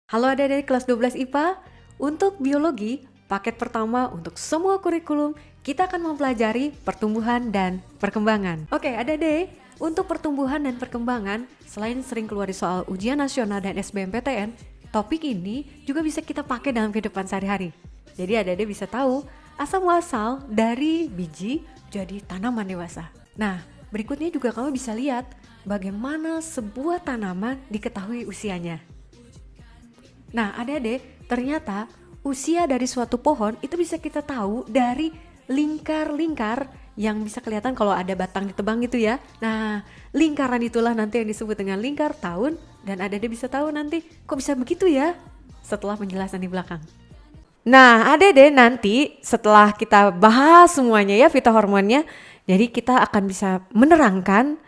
Halo adik-adik kelas 12 IPA, untuk biologi, paket pertama untuk semua kurikulum, kita akan mempelajari pertumbuhan dan perkembangan. Oke adik-adik, untuk pertumbuhan dan perkembangan, selain sering keluar di soal ujian nasional dan SBMPTN, topik ini juga bisa kita pakai dalam kehidupan sehari-hari. Jadi adik-adik bisa tahu asal-muasal dari biji jadi tanaman dewasa. Nah, berikutnya juga kamu bisa lihat bagaimana sebuah tanaman diketahui usianya. Nah, adik-adik, ternyata usia dari suatu pohon itu bisa kita tahu dari lingkar-lingkar yang bisa kelihatan kalau ada batang ditebang gitu ya. Nah, lingkaran itulah nanti yang disebut dengan lingkar tahun, dan adik-adik bisa tahu nanti kok bisa begitu ya setelah penjelasan di belakang. Nah, adik-adik nanti setelah kita bahas semuanya ya fitohormonnya, jadi kita akan bisa menerangkan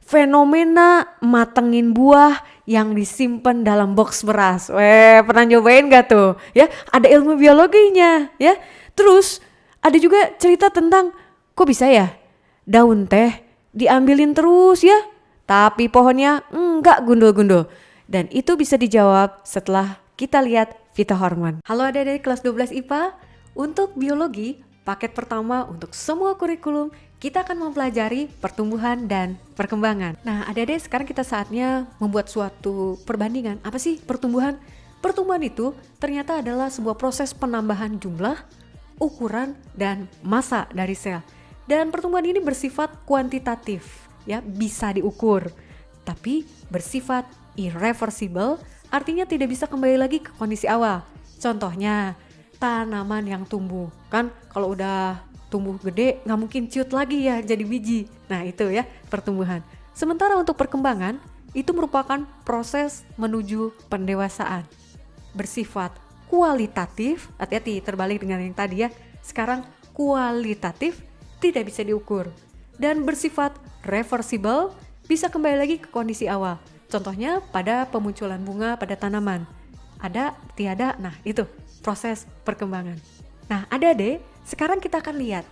fenomena matengin buah yang disimpan dalam box beras. Pernah nyobain gak tuh? Ya, ada ilmu biologinya ya. Terus ada juga cerita tentang kok bisa ya daun teh diambilin terus ya, tapi pohonnya enggak gundul-gundul. Dan itu bisa dijawab setelah kita lihat fitohormon. Halo adik-adik kelas 12 IPA, untuk biologi, paket pertama untuk semua kurikulum, kita akan mempelajari pertumbuhan dan perkembangan. Nah, adik-adik sekarang kita saatnya membuat suatu perbandingan. Apa sih pertumbuhan? Pertumbuhan itu ternyata adalah sebuah proses penambahan jumlah, ukuran, dan massa dari sel. Dan pertumbuhan ini bersifat kuantitatif, ya, bisa diukur. Tapi bersifat irreversible, artinya tidak bisa kembali lagi ke kondisi awal. Contohnya, tanaman yang tumbuh. Kan kalau udah tumbuh gede nggak mungkin ciut lagi ya jadi biji. Nah itu ya pertumbuhan. Sementara untuk perkembangan itu merupakan proses menuju pendewasaan. Bersifat kualitatif, hati-hati terbalik dengan yang tadi ya. Sekarang kualitatif tidak bisa diukur. Dan bersifat reversible, bisa kembali lagi ke kondisi awal. Contohnya pada pemunculan bunga pada tanaman. Ada, tiada, nah itu proses perkembangan. Nah adik-adik, sekarang kita akan lihat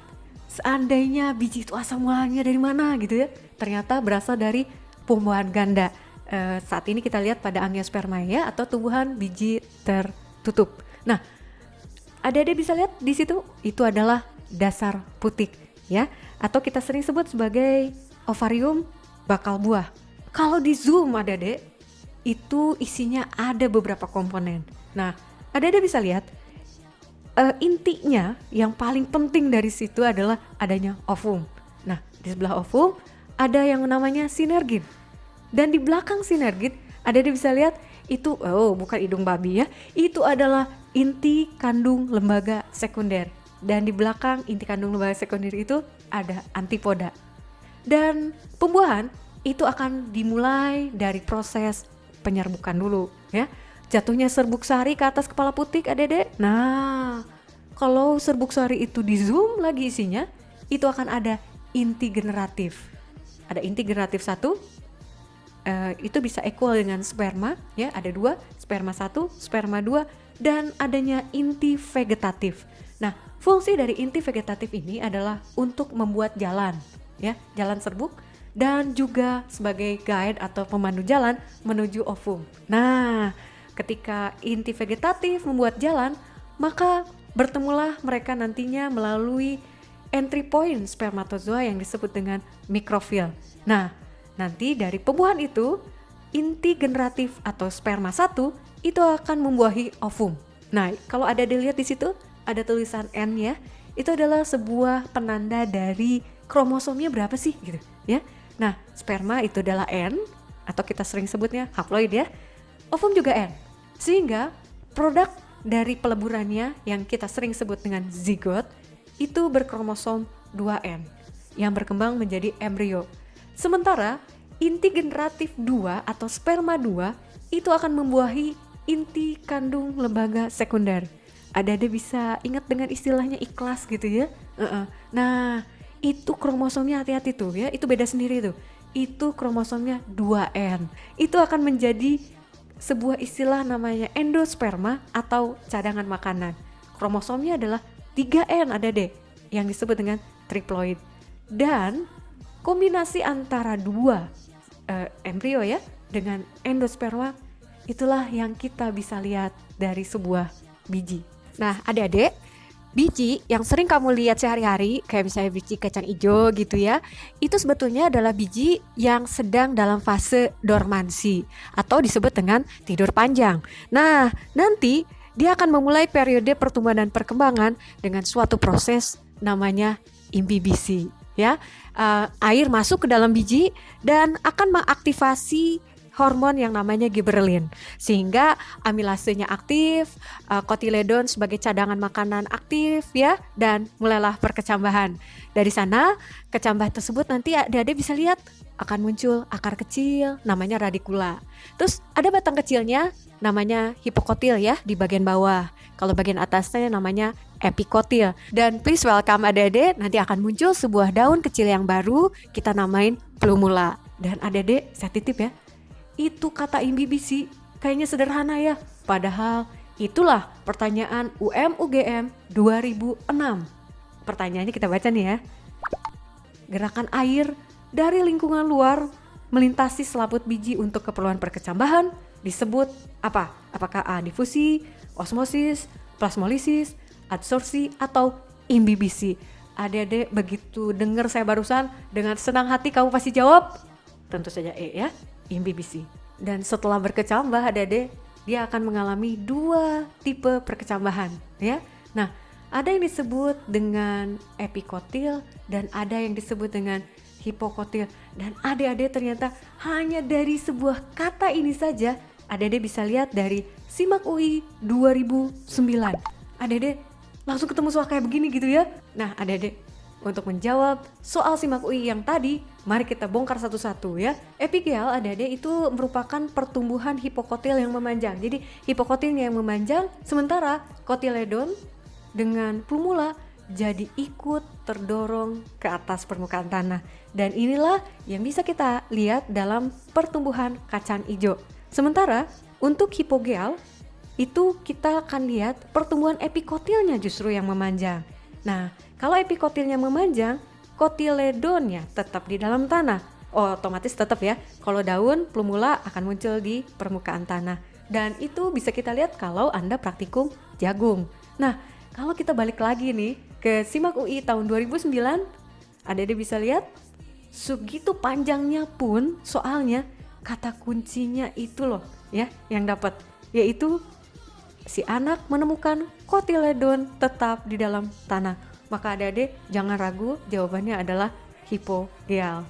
seandainya biji itu asal mulanya dari mana gitu ya. Ternyata berasal dari pembuahan ganda. Saat ini kita lihat pada angiosperma ya, atau tumbuhan biji tertutup. Nah, adik-adik bisa lihat di situ itu adalah dasar putik ya, atau kita sering sebut sebagai ovarium bakal buah. Kalau di zoom adik-adik, itu isinya ada beberapa komponen. Nah, adik-adik bisa lihat intinya yang paling penting dari situ adalah adanya ovum. Nah, di sebelah ovum ada yang namanya sinergin. Dan di belakang sinergin, adik-adik bisa lihat itu, bukan hidung babi ya, itu adalah inti kandung lembaga sekunder. Dan di belakang inti kandung lembaga sekunder itu ada antipoda. Dan pembuahan itu akan dimulai dari proses penyerbukan dulu ya. Jatuhnya serbuk sari ke atas kepala putik adik-adik. Nah, kalau serbuk sari itu di zoom lagi isinya, itu akan ada inti generatif. Ada inti generatif 1, itu bisa equal dengan sperma ya, ada 2, sperma 1, sperma 2, dan adanya inti vegetatif. Nah, fungsi dari inti vegetatif ini adalah untuk membuat jalan ya, jalan serbuk, dan juga sebagai guide atau pemandu jalan menuju ovum. Nah, ketika inti vegetatif membuat jalan, maka bertemulah mereka nantinya melalui entry point spermatozoa yang disebut dengan mikrofil. Nah, nanti dari pembuahan itu, inti generatif atau sperma 1 itu akan membuahi ovum. Nah, kalau ada dilihat di situ ada tulisan N ya, itu adalah sebuah penanda dari kromosomnya berapa sih gitu ya. Nah, sperma itu adalah N, atau kita sering sebutnya haploid ya. Ovum juga N. Sehingga produk dari peleburannya yang kita sering sebut dengan zigot itu berkromosom 2N yang berkembang menjadi embrio. Sementara inti generatif 2 atau sperma 2 itu akan membuahi inti kandung lembaga sekunder. Adik-adik bisa ingat dengan istilahnya ikhlas gitu ya. Nah, itu kromosomnya hati-hati tuh ya, itu beda sendiri tuh. Itu kromosomnya 2N. Itu akan menjadi sebuah istilah namanya endosperma atau cadangan makanan. Kromosomnya adalah 3N adik-adik yang disebut dengan triploid. Dan kombinasi antara dua embrio ya dengan endosperma Itulah yang kita bisa lihat dari sebuah biji. Nah, adik-adik, biji yang sering kamu lihat sehari-hari, kayak misalnya biji kacang hijau gitu ya, itu sebetulnya adalah biji yang sedang dalam fase dormansi atau disebut dengan tidur panjang. Nah, nanti dia akan memulai periode pertumbuhan dan perkembangan dengan suatu proses namanya imbibisi. Ya, air masuk ke dalam biji dan akan mengaktifasi hormon yang namanya gibberellin, sehingga amilasenya aktif, kotiledon sebagai cadangan makanan aktif ya, dan mulailah perkecambahan. Dari sana kecambah tersebut nanti adik-adik bisa lihat akan muncul akar kecil namanya radikula. Terus ada batang kecilnya namanya hipokotil ya di bagian bawah. Kalau bagian atasnya namanya epikotil. Dan please welcome adik-adik, nanti akan muncul sebuah daun kecil yang baru kita namain plumula. Dan adik-adik saya titip ya, itu kata imbibisi kayaknya sederhana ya, padahal itulah pertanyaan UM-UGM 2006. Pertanyaannya kita baca nih ya. Gerakan air dari lingkungan luar melintasi selaput biji untuk keperluan perkecambahan disebut apa? Apakah A. difusi, osmosis, plasmolisis, adsorpsi, atau imbibisi? Adik-adik begitu dengar saya barusan, dengan senang hati kamu pasti jawab tentu saja E ya, imbibisi. Dan setelah berkecambah adik-adik, dia akan mengalami dua tipe perkecambahan ya. Nah, ada yang disebut dengan epikotil dan ada yang disebut dengan hipokotil. Dan adik-adik ternyata hanya dari sebuah kata ini saja adik-adik bisa lihat dari SIMAK UI 2009. Adik-adik langsung ketemu soal kayak begini gitu ya. Nah, adik-adik, untuk menjawab soal SIMAK UI yang tadi, mari kita bongkar satu-satu ya. Epigel adik-adik itu merupakan pertumbuhan hipokotil yang memanjang. Jadi hipokotilnya yang memanjang, sementara kotiledon dengan plumula jadi ikut terdorong ke atas permukaan tanah. Dan inilah yang bisa kita lihat dalam pertumbuhan kacang hijau. Sementara untuk hipogel itu kita akan lihat pertumbuhan epikotilnya justru yang memanjang. Nah, kalau epikotilnya memanjang, kotiledonnya tetap di dalam tanah. Oh, otomatis tetap ya. Kalau daun, plumula akan muncul di permukaan tanah. Dan itu bisa kita lihat kalau Anda praktikum jagung. Nah, kalau kita balik lagi nih ke SIMAK UI tahun 2009, adik-adik bisa lihat segitu panjangnya pun soalnya kata kuncinya itu loh ya yang dapat, yaitu si anak menemukan kotiledon tetap di dalam tanah. Maka adik-adik jangan ragu, jawabannya adalah hipogel.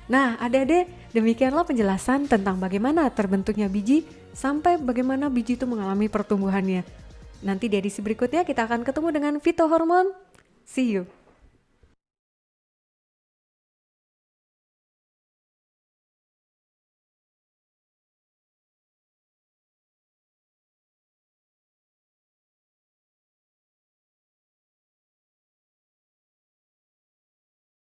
Nah, adik-adik, demikianlah penjelasan tentang bagaimana terbentuknya biji sampai bagaimana biji itu mengalami pertumbuhannya. Nanti di edisi berikutnya kita akan ketemu dengan fitohormon. See you.